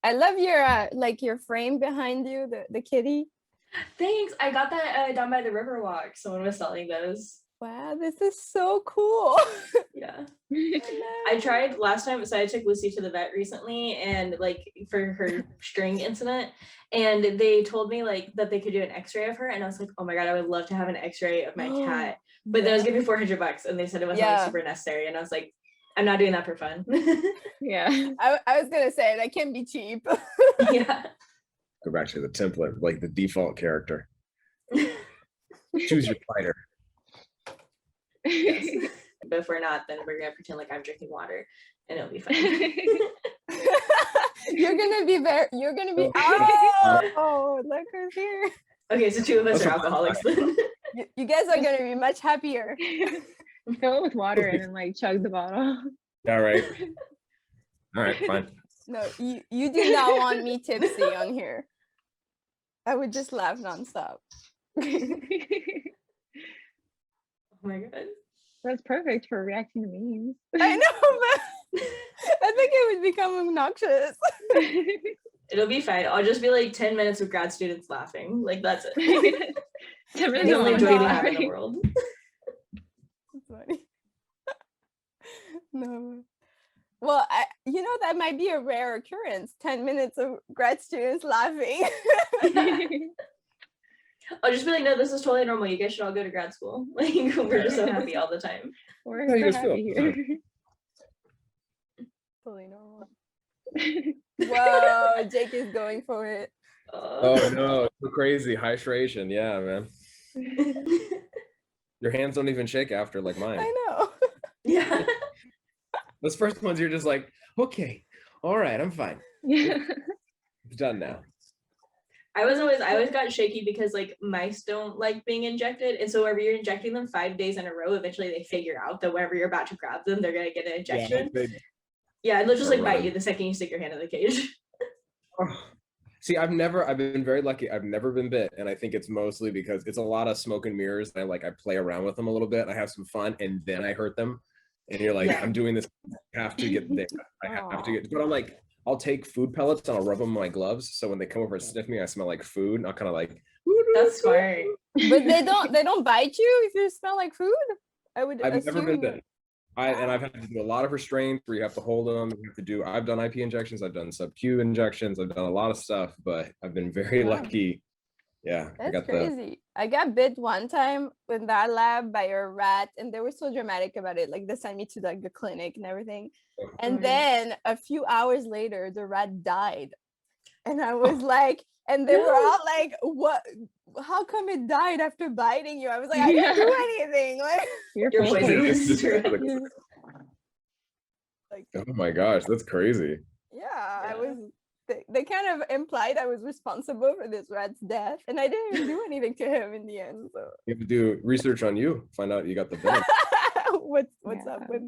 I love your like your frame behind you, the kitty. Thanks. I got that down by the Riverwalk. Someone was selling those. Wow, this is so cool. Yeah. I tried last time, so I took Lucy to the vet recently and like for her string incident, and they told me like that they could do an x-ray of her, and I was like, oh my god, I would love to have an x-ray of my cat, but that was gonna be $400 and they said it wasn't like super necessary, and I was like, I'm not doing that for fun. Yeah. I was gonna say that can be cheap. Yeah. Go back to the template, like the default character. Choose your fighter. Yes. But if we're not, then we're gonna pretend like I'm drinking water and it'll be fun. You're gonna be oh look who's here. Okay, so two of us are alcoholics then. You guys are gonna be much happier. Fill it with water and then like chug the bottle. All right. All right, fine. No, you do not want me tipsy on here. I would just laugh nonstop. Oh my god. That's perfect for reacting to memes. I know, but I think it would become obnoxious. It'll be fine. I'll just be like 10 minutes of grad students laughing. Like that's it. 10 minutes the only joy we have in the world. That's funny. No. Well, that might be a rare occurrence. 10 minutes of grad students laughing. I'll just be like, no, this is totally normal. You guys should all go to grad school. Like, we're just so happy all the time. We're so happy here. Totally normal. Whoa, Jake is going for it. Oh no, it's so crazy. Hydration. Yeah, man. Your hands don't even shake after like mine. I know. Yeah. Those first ones, you're just like, okay, all right, I'm fine. It's done now. I always got shaky because like mice don't like being injected, and so whenever you're injecting them 5 days in a row, eventually they figure out that whenever you're about to grab them, they're gonna get an injection. Yeah, and they'll just like bite you the second you stick your hand in the cage. See, I've been very lucky. I've never been bit, and I think it's mostly because it's a lot of smoke and mirrors. And I play around with them a little bit. I have some fun, and then I hurt them. And you're like, I'm doing this. I have to get there. I have to get. But I'm like, I'll take food pellets and I'll rub them on my gloves. So when they come over and sniff me, I smell like food. And I'll kind of like. That's smart. But they don't bite you if you smell like food. I've never been bitten. I've had to do a lot of restraints where you have to hold them. I've done IP injections. I've done sub-Q injections. I've done a lot of stuff, but I've been very lucky. Yeah. That's crazy. I got bit one time in that lab by a rat, and they were so dramatic about it. Like they sent me to like the clinic and everything. And then a few hours later, the rat died. And I was like, and they were all like, what? How come it died after biting you? I was like, I didn't do anything. Like you're poisonous. Like, oh my gosh, that's crazy. Yeah, I was. They kind of implied I was responsible for this rat's death, and I didn't even do anything to him in the end. So you have to do research on you, find out you got the venom. What's up with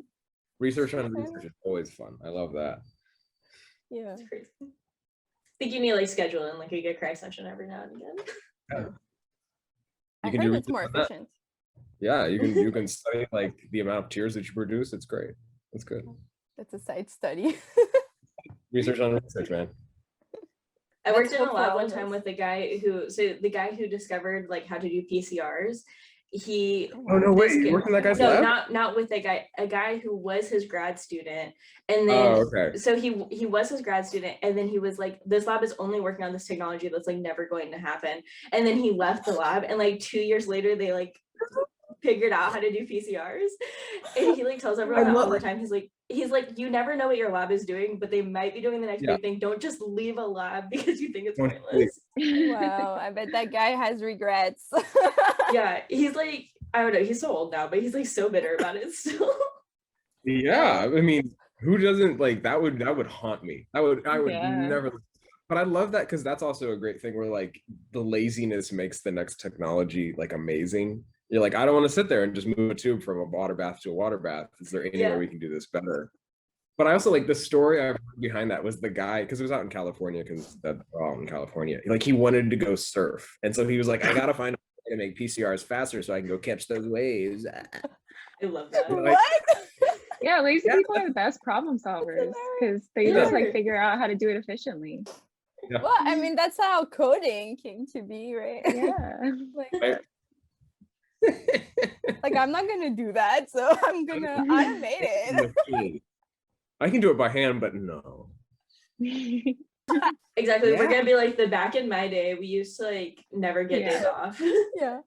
research on research is always fun. I love that. Yeah. That's crazy. I think you need like schedule in like a good cry session every now and again. Yeah. I heard it's more efficient. Yeah, you can study like the amount of tears that you produce. It's great. That's good. That's a side study. Research on research, man. I worked in a lab one time with the guy who discovered like how to do PCRs. Oh no way! You worked in that guy's lab? No, not with a guy who was his grad student, and then so he was his grad student, and then he was like, this lab is only working on this technology that's like never going to happen, and then he left the lab, and like 2 years later they like figured out how to do PCRs, and he like tells everyone all the time. He's like, you never know what your lab is doing, but they might be doing the next big thing. Don't just leave a lab because you think it's pointless. Wow, I bet that guy has regrets. Yeah, he's like, I don't know, he's so old now, but he's like so bitter about it still. Yeah, I mean, who doesn't like that would haunt me. I would never. But I love that because that's also a great thing where like the laziness makes the next technology like amazing. You're like, I don't want to sit there and just move a tube from a water bath to a water bath. Is there any way we can do this better? But I also like the story I heard behind that was the guy, because it was out in California, like he wanted to go surf. And so he was like, I got to find a way to make PCRs faster so I can go catch those waves. I love that. What? Yeah, lazy Yeah. people are the best problem solvers because they Yeah. just like figure out how to do it efficiently. Yeah. Well, I mean, that's how coding came to be, right? Yeah. Like, like I'm not gonna do that, so I'm gonna automate it. Machine. I can do it by hand, but no. Exactly. Yeah. We're gonna be like the back in my day, we used to like never get Yeah. days off. Yeah.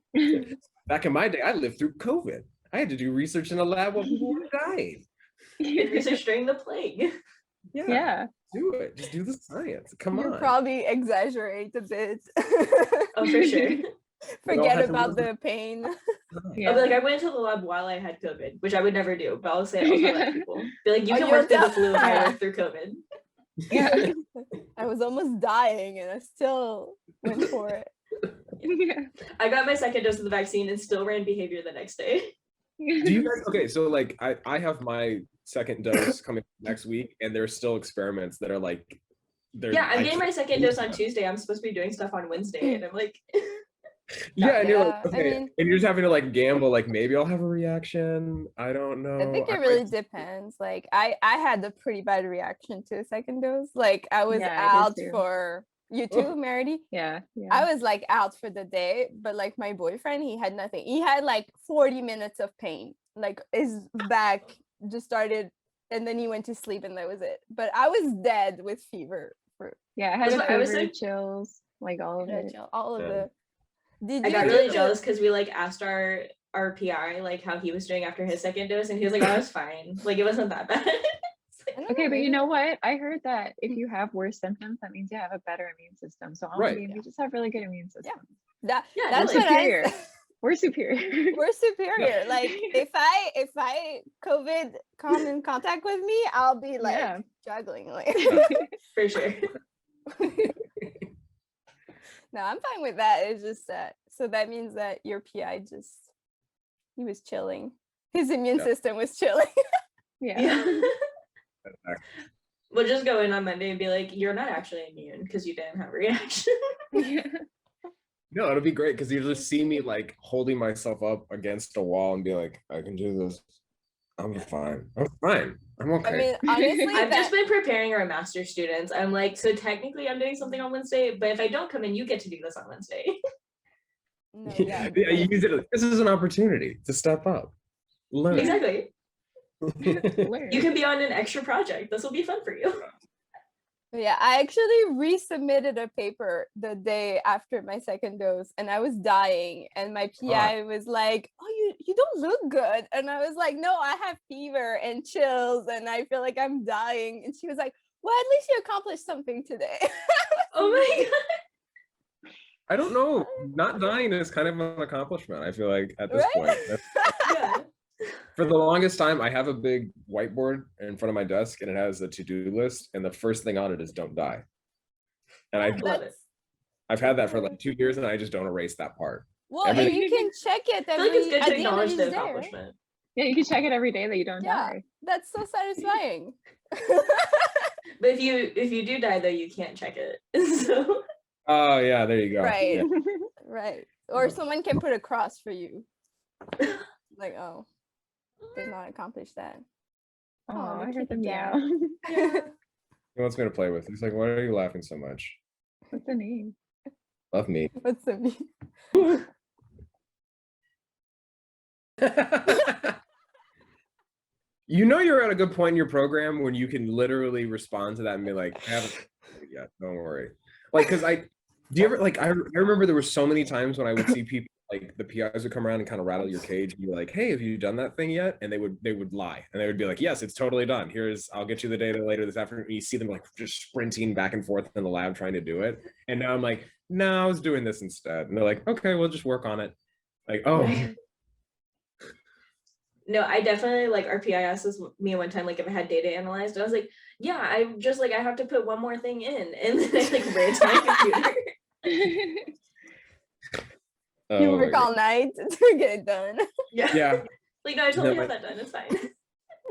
Back in my day, I lived through COVID. I had to do research in a lab while people were dying. And research during the plague. Yeah. Yeah. Do it. Just do the science. Come You on. probably exaggerate a bit. Oh, for sure. Forget had to about work the pain. I'll be like, I went into the lab while I had COVID, which I would never do, but I'll tell that people. Be like, you Oh, can you'll work through the tell- flu if I Yeah. work through COVID. Yeah. I was almost dying and I still went for it. Yeah. I got my second dose of the vaccine and still ran behavior the next day. Do you guys, okay, so like I have my second dose coming next week, and there's still experiments that are like Yeah, I'm getting my second dose on Tuesday. I'm supposed to be doing stuff on Wednesday, and I'm like, yeah, and you're like, Yeah, I okay, mean- and you're just having to like gamble, like maybe I'll have a reaction. I don't know. I think it really depends. Like I had a pretty bad reaction to a second dose. Like I was Yeah, I out did too. for you too, Meredy. Yeah. I was like out for the day, but like my boyfriend, he had nothing. He had like 40 minutes of pain. Like his back just started, and then he went to sleep, and that was it. But I was dead with fever for Yeah, I had That's a what I was fever, saying. chills, like all of it. all of Yeah. the. Did I you got do really the- jealous because we like asked our PI like how he was doing after his second dose, and he was like, "Oh, I was fine. Like it wasn't that bad." It's like, I don't Okay, but maybe- you know what? I heard that if you have worse symptoms, that means you have a better immune system. So Right. maybe we just have really good immune systems. that, Yeah, that's We're what superior. I. We're superior. We're superior. Like if I COVID come in contact with me, I'll be like Yeah. juggling. Like for sure. no, I'm fine with that. It's just that. So that means that your PI he was chilling. His immune Yeah. system was chilling. Yeah. Yeah. We'll just go in on Monday and be like, "You're not actually immune because you didn't have a reaction." Yeah. No, it'll be great because you just see me like holding myself up against a wall and be like, I can do this. I'm fine. I'm fine. I'm okay. I mean, honestly, I've just that, been preparing our master students. I'm like, so technically I'm doing something on Wednesday, but if I don't come in, you get to do this on Wednesday. no, yeah, Yeah, you use it. This is an opportunity to step up. Learn. Exactly. Learn. You can be on an extra project. This will be fun for you. yeah. I actually resubmitted a paper the day after my second dose, and I was dying, and my PI was like, "Oh, you don't look good," and I was like, "No, I have fever and chills, and I feel like I'm dying," and she was like, "Well, at least you accomplished something today." Oh my god. I don't know. Not dying is kind of an accomplishment, I feel like, at this Right? point. Yeah. For the longest time, I have a big whiteboard in front of my desk, and it has a to-do list, and the first thing on it is "don't die." And Love it. I've had that for like 2 years, and I just don't erase that part. Well, and Everything- you can check it I feel every like it's good at to the end of acknowledge each the day, right? accomplishment. Yeah, you can check it every day that you don't Yeah, die. that's so satisfying. But if you do die though, you can't check it. So Oh yeah, there you go. Right. Yeah. Right. Or someone can put a cross for you. Like, oh, did not accomplish that. Oh, the I heard kitty the meow. died. He wants me to play with. He's like, "Why are you laughing so much?" What's the name? Love me. What's the mean? You know you're at a good point in your program when you can literally respond to that and be like, "I haven't yet. Don't worry." Like, because do you ever like? I remember there were so many times when I would see people like the PIs would come around and kind of rattle your cage and be like, "Hey, have you done that thing yet?" And they would lie and they would be like, "Yes, it's totally done. I'll get you the data later this afternoon." And you see them like just sprinting back and forth in the lab trying to do it. And now I'm like, "No, I was doing this instead." And they're like, "Okay, we'll just work on it." Like, oh. no, I definitely like our PI asked me one time like if I had data analyzed. I was like, yeah, I just like I have to put one more thing in, and then I like ran to my computer. Oh You my work God. all night to get it done. Yeah. Yeah. Like no, I totally No, have that done. It's fine.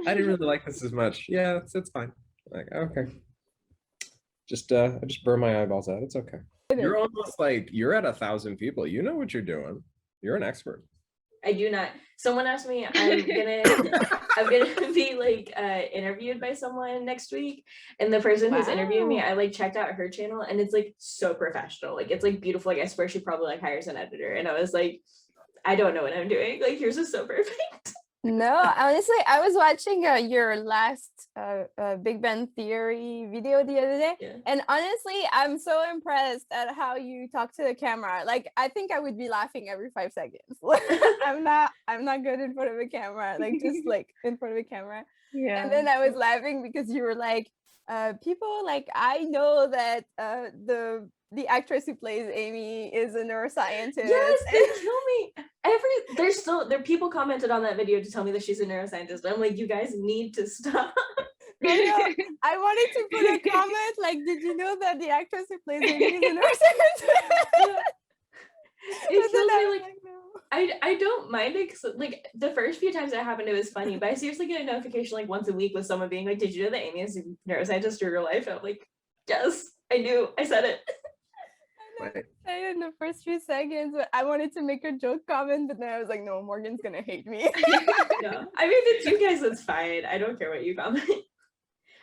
I didn't really like this as much. Yeah, it's fine. Like, okay. I just burn my eyeballs out. It's okay. You're almost like you're at 1,000 people. You know what you're doing. You're an expert. I do not. Someone asked me, I'm gonna be like interviewed by someone next week, and the person who's interviewing me, I like checked out her channel, and it's like so professional, like it's like beautiful. Like I swear she probably like hires an editor, and I was like, I don't know what I'm doing. Like yours is so perfect. No, honestly, I was watching your last Big Bang Theory video the other day, and honestly, I'm so impressed at how you talk to the camera. Like, I think I would be laughing every 5 seconds. I'm not good in front of a camera, like just like in front of a camera. Yeah. And then I was laughing because you were like, people like I know that the actress who plays Amy is a neuroscientist. Yes, they kill me. There people commented on that video to tell me that she's a neuroscientist. I'm like, you guys need to stop. I wanted to put a comment like, did you know that the actress who plays Amy is a neuroscientist? It kills me. Like, no. I don't mind it, cause like the first few times it happened, it was funny, but I seriously get a notification like once a week with someone being like, did you know that Amy is a neuroscientist in real life? And I'm like, yes, I knew. I said it. Say in the first few seconds, but I wanted to make a joke comment, but then I was like, no, Morgan's gonna hate me. No, I mean, if it's you guys, it's fine. I don't care what you comment.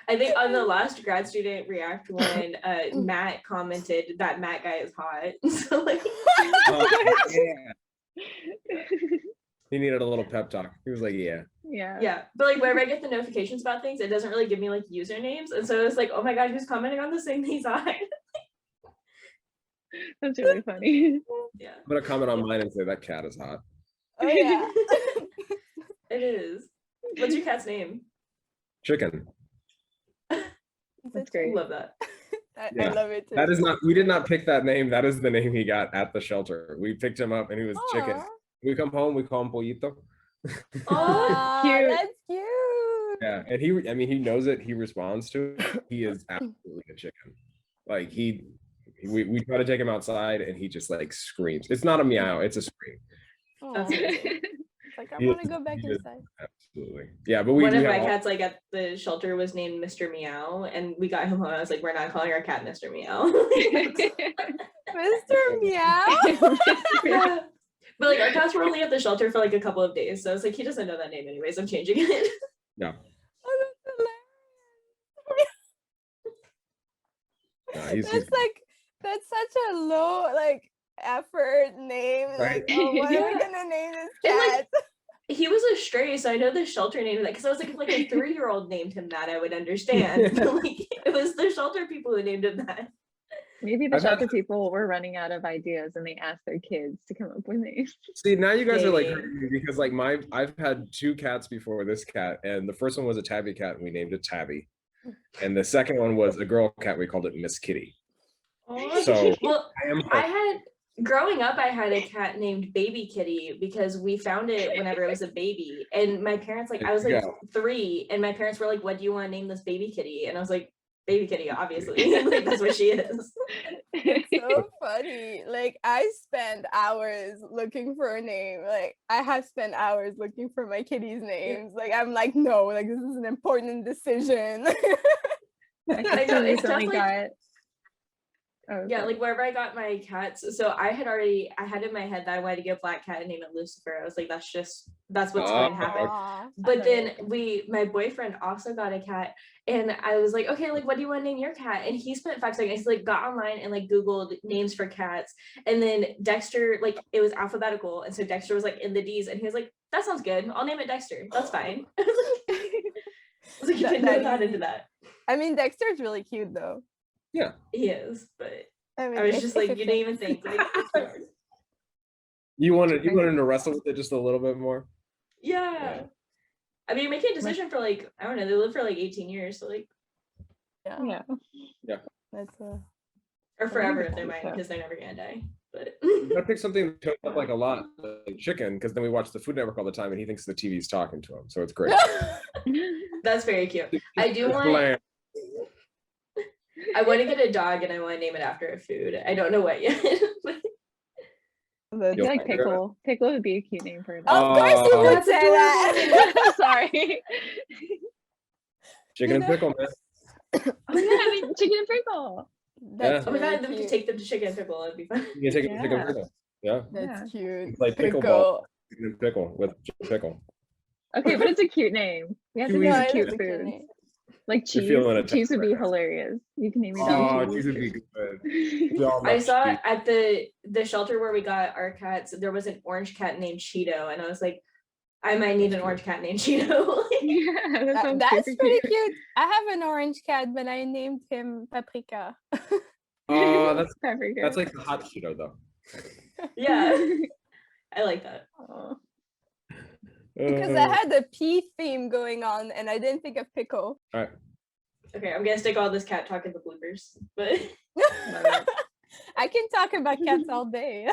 I think on the last grad student react one, Matt commented that Matt guy is hot. So like, he needed a little pep talk. He was like, yeah. But like whenever I get the notifications about things, it doesn't really give me like usernames, and so it's like, oh my god, who's commenting on the same thing he's on? That's really funny. Yeah. I'm gonna comment on mine and say that cat is hot. Oh yeah. It is. What's your cat's name? Chicken. That's great. Love that. I love it too. That is not, we did not pick that name. That is the name he got at the shelter. We picked him up and he was Chicken. We come home, we call him Pollito. Oh, cute. That's cute. Yeah, and he knows it. He responds to it. He is absolutely a chicken. Like we try to take him outside and he just like screams. It's not a meow, it's a scream. It's like, I want to go back inside. Absolutely. Yeah, but one of my cats like at the shelter was named Mr. Meow, and we got him home. I was like, we're not calling our cat Mr. Meow. Mr. Meow. Yeah. But like our cats were only at the shelter for like a couple of days, so I was like, he doesn't know that name anyways. I'm changing it. Yeah. That's such a low like effort name. Right? Like, oh, what are we gonna name this cat? Like, he was a stray, so I know the shelter named that because I was like, if like a 3-year-old named him that, I would understand. But like it was the shelter people who named him that. Maybe the shelter people were running out of ideas and they asked their kids to come up with names. See, now you guys are like, because like I've had 2 cats before this cat, and the first one was a tabby cat and we named it Tabby. And the second one was a girl cat, we called it Miss Kitty. Oh, so well, growing up, I had a cat named Baby Kitty because we found it whenever it was a baby. And my parents, like, I was like 3, and my parents were like, what do you want to name this baby kitty? And I was like, Baby Kitty, obviously. Like, that's what she is. It's so funny. Like, I spend hours looking for a name. Like, I have spent hours looking for my kitty's names. Like, I'm like, no, like, this is an important decision. I know, it's definitely... Yeah, like wherever I got my cats, so I had in my head that I wanted to get a black cat and name it Lucifer. I was like, that's what's going to happen. But then my boyfriend also got a cat, and I was like, okay, like what do you want to name your cat? And he spent 5 seconds, he like got online and like Googled names for cats, and then Dexter, like it was alphabetical, and so Dexter was like in the D's, and he was like, that sounds good, I'll name it Dexter, that's fine. I was like, you can put that into that. I mean, Dexter's really cute though. Yeah, he is, but I mean, I was just like, you didn't even think. Like, you wanted to wrestle with it just a little bit more. Yeah. I mean, making a decision for like, I don't know, they lived for like 18 years, so like, yeah, that's or forever if they might, because they're never gonna die. But I picked something that shows up like a lot, like chicken, because then we watch the Food Network all the time, and he thinks the TV's talking to him, so it's great. That's very cute. I want to get a dog, and I want to name it after a food. I don't know what yet. I feel like Pickle. Pickle would be a cute name for a dog. Of course you would say that. Sorry. Chicken and Pickle, man. Oh yeah, I mean Chicken and Pickle. That's really we could take them to Chicken and Pickle. That'd be fun. You can take them to Chicken and Pickle. Yeah. That's cute. Like pickleball. Pickle with pickle. Okay, but it's a cute name. We have to Chewy's name a cute it's a cute foods. name. Like You're cheese. feeling it Cheese would be right now. hilarious. You can name me Oh, dog cheese would be good. cheese. We all I love saw cheese. at the shelter where we got our cats, there was an orange cat named Cheeto, and I was like, I might need an orange cat named Cheeto. Yeah, that sounds That's super pretty cute. cute. I have an orange cat, but I named him Paprika. Paprika. That's like the hot Cheeto though. Yeah, I like that. Aw. Because I had the pea theme going on and I didn't think of pickle. All right. Okay, I'm gonna stick all this cat talk in the bloopers, but I can talk about cats all day.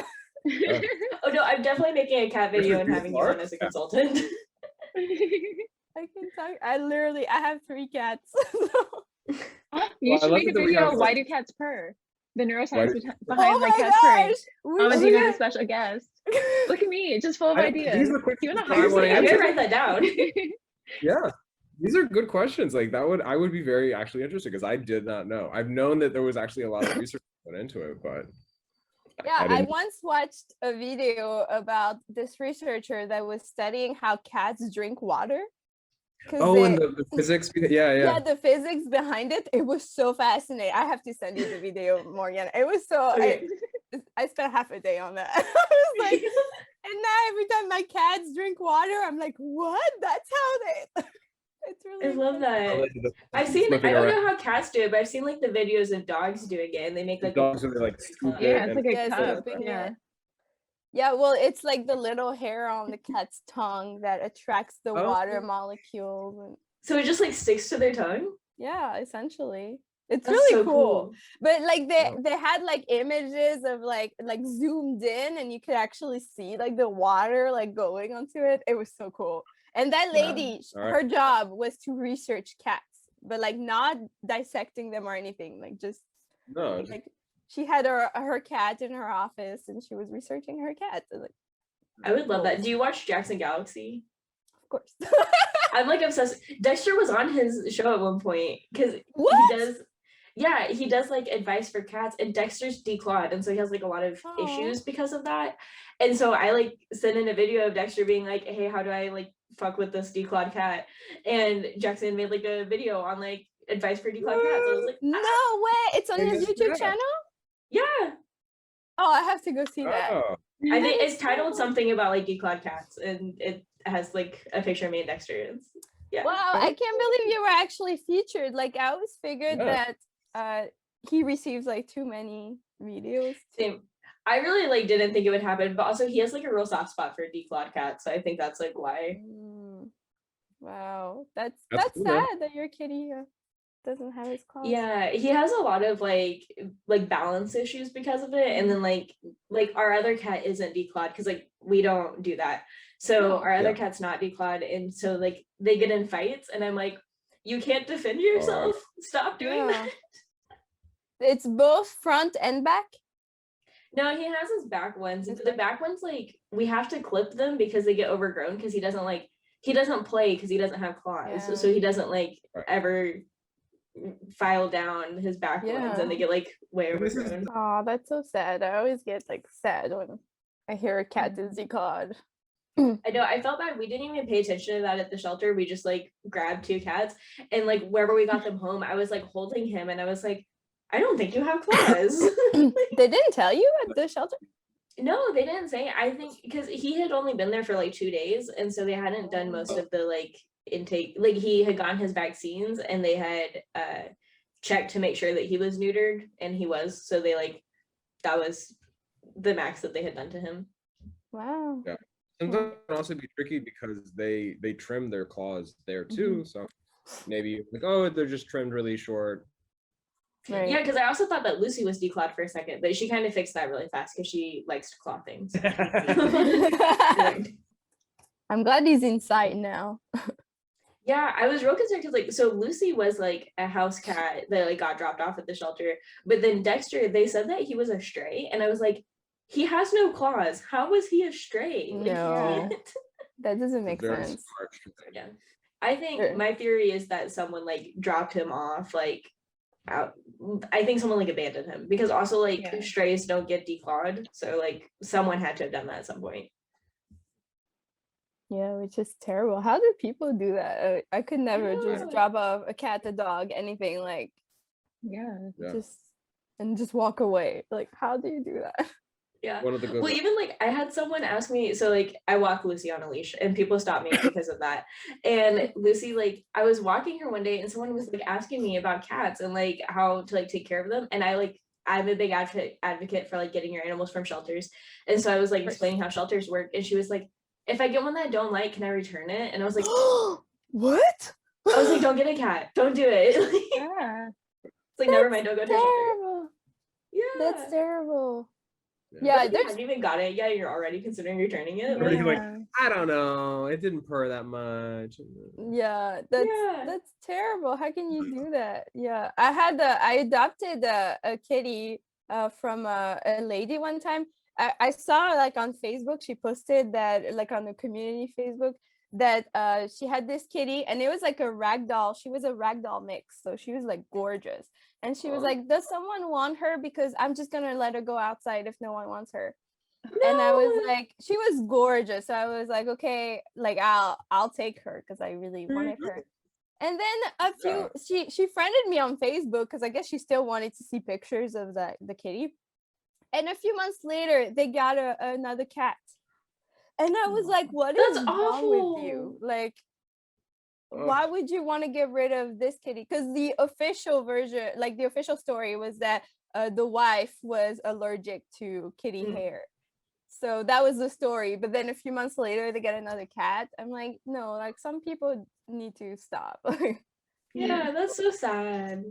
oh no, I'm definitely making a cat video and having you on as a consultant. I can talk. I have 3 cats. You should love make a that we video. have Why like- do cats purr? The neuroscience do- behind Oh like my cats purring. gosh! We Amadina's a should- special guest. Look at me, just full of ideas. These are quick You wanna questions hire I wanna me? I'm answer. gonna write that down. Yeah, these are good questions. Like I would be very actually interested because I did not know. I've known that there was actually a lot of research put into it, but Yeah, I didn't- once watched a video about this researcher that was studying how cats drink water. Oh, and the physics. Yeah. The physics behind it. It was so fascinating. I have to send you the video, Morgan. It was so. Okay. I spent half a day on that. I was like, and now every time my cats drink water, I'm like, what? That's how they. It's really. I love that. I've seen. I don't know how cats do it, but I've seen like the videos of dogs doing it, and they make like dogs are like scoop it Yeah, it's like a Yeah, cup. scooping Yeah. it. Yeah, well, it's like the little hair on the cat's tongue that attracts the Oh. water molecules. And So it just like sticks to their tongue. yeah, essentially. It's That's really so cool. But like Wow. they had like images of like zoomed in and you could actually see like the water like going onto it. It was so cool. And that Wow. lady, All right. her job was to research cats, but like not dissecting them or anything. Like just No, just- like she had her cat in her office and she was researching her cat. And, like, I would love that. Do you watch Jackson Galaxy? of course. I'm like obsessed. Dexter was on his show at one point because What? he does. Yeah, he does like advice for cats, and Dexter's declawed, and so he has like a lot of Aw. issues because of that. And so I like sent in a video of Dexter being like, "Hey, how do I like fuck with this declawed cat?" And Jackson made like a video on like advice for declawed cats. I was like, No way. It's on And his it's YouTube good. channel? yeah. Oh, I have to go see that. oh, I think That it's is titled cool. something about like declawed cats, and it has like a picture of me and Dexter. It's, yeah. Wow, I can't believe you were actually featured. Like I always figured Yeah. that he receives like too many videos. Same. I really like didn't think it would happen, but also he has like a real soft spot for declawed cats, so I think that's like why. Mm. Wow, that's That's cool, though. sad that your kitty doesn't have his claws. Yeah, he has a lot of like balance issues because of it, and then like our other cat isn't declawed because like we don't do that. So No. our other Yeah. cat's not declawed, and so like they get in fights, and I'm like, you can't defend yourself. Stop doing Yeah. that. It's both front and back. No, he has his back ones. His The back ones like we have to clip them because they get overgrown because he doesn't play because he doesn't have claws, Yeah. so he doesn't like Right. ever file down his back ones, and they get like way This is- overgrown. Oh, that's so sad. I always get like sad when I hear a cat is declawed. I know, I felt bad. We didn't even pay attention to that at the shelter. We just like grabbed 2 cats, and like wherever we got them home, I was like holding him, and I was like, I don't think you have claws. They didn't tell you at the shelter? No, they didn't say. I think because he had only been there for like 2 days, and so they hadn't done most of the like intake. Like he had gotten his vaccines, and they had checked to make sure that he was neutered, and he was. So they like that was the max that they had done to him. Wow. sometimes it can also be tricky because they trim their claws there too. So maybe like, oh, they're just trimmed really short. Right. Yeah, because I also thought that Lucy was declawed for a second, but she kind of fixed that really fast because she likes to claw things. I'm glad he's inside now. Yeah, I was real concerned because like so Lucy was like a house cat that like got dropped off at the shelter, but then Dexter, they said that he was a stray, and I was like, he has no claws. How was he a stray? Like, he No. can't. That doesn't make Very sense. smart. Yeah, I think Sure. my theory is that someone like dropped him off like out. I think someone like abandoned him because also like Yeah. strays don't get declawed, so like someone had to have done that at some point. Yeah, which is terrible. How do people do that? I could never just drop off a cat, a dog, anything, like just walk away. Like, how do you do that? Yeah. Well, even like I had someone ask me, so like I walk Lucy on a leash and people stop me because of that. And Lucy, like I was walking her one day and someone was like asking me about cats and like how to like take care of them. And I'm a big advocate for like getting your animals from shelters. And so I was like explaining how shelters work. And she was like, if I get one that I don't like, can I return it? And I was like, what? I was like, don't get a cat. Don't do it. It's like, never mind, don't go to a shelter. Yeah. That's terrible. Yeah, you haven't even got it yet. You're already considering returning it. Like, I don't know. It didn't purr that much. Yeah, that's terrible. How can you do that? Yeah, I adopted a kitty from a lady one time. I saw like on Facebook, she posted that like on the community Facebook that she had this kitty and it was like a ragdoll. She was a ragdoll mix, so she was like gorgeous. And she was like, does someone want her? Because I'm just gonna let her go outside if no one wants her. No. And I was like, she was gorgeous. So I was like, okay, like I'll take her because I really wanted her. And then she friended me on Facebook because I guess she still wanted to see pictures of the kitty. And a few months later, they got another cat. And I was like, what is wrong with you? Like, why would you want to get rid of this kitty? Because the official version, like the official story was that the wife was allergic to kitty hair. So that was the story. But then a few months later, they get another cat. I'm like, no, like some people need to stop. Yeah, that's so sad.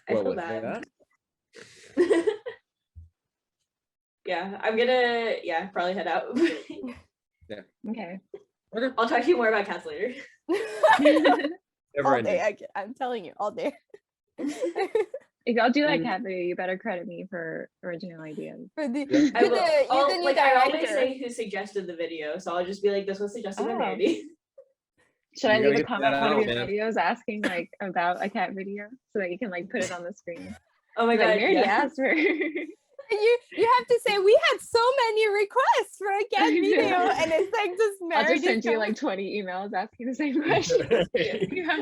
I feel bad. Yeah, I'm gonna probably head out. Yeah. Okay. I'll talk to you more about cats later. All day, I'm telling you, all day. If y'all do that cat video, you better credit me for original ideas. I always say who suggested the video, so I'll just be like, this was suggested by Mandy. Should I leave a comment on one of your videos asking like about a cat video so that you can like put it on the screen? Oh my god, Mandy asked for. You have to say we had so many requests for a cat video, and it's like just I'll just send you like 20 emails asking the same question.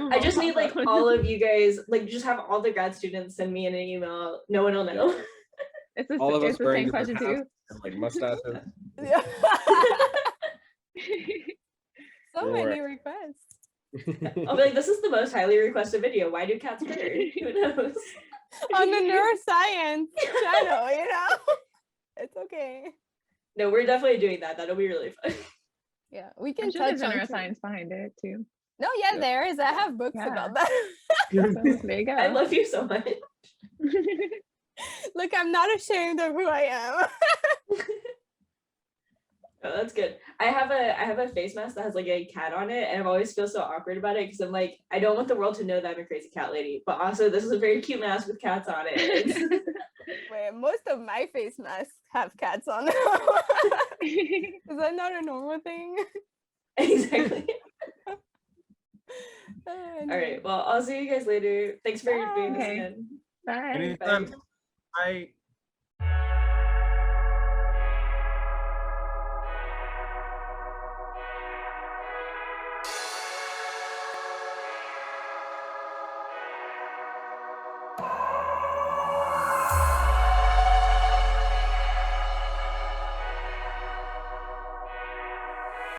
I just need like all of you guys, like just have all the grad students send me an email. No one will know. It's the same question too. Like mustaches. Yeah. So many requests. I'll be like, this is the most highly requested video. Why do cats purr? Who knows? On the neuroscience channel, you know? It's okay. No, we're definitely doing that. That'll be really fun. Yeah, we can touch on neuroscience behind it too. No, there is. I have books about that. So, there you go. I love you so much. Look, I'm not ashamed of who I am. Oh, that's good. I have a face mask that has like a cat on it, and I always feel so awkward about it because I'm like, I don't want the world to know that I'm a crazy cat lady, but also this is a very cute mask with cats on it. Wait, most of my face masks have cats on them. Is that not a normal thing? Exactly. All right. Well, I'll see you guys later. Thanks for doing this again. Bye. Anytime. Bye.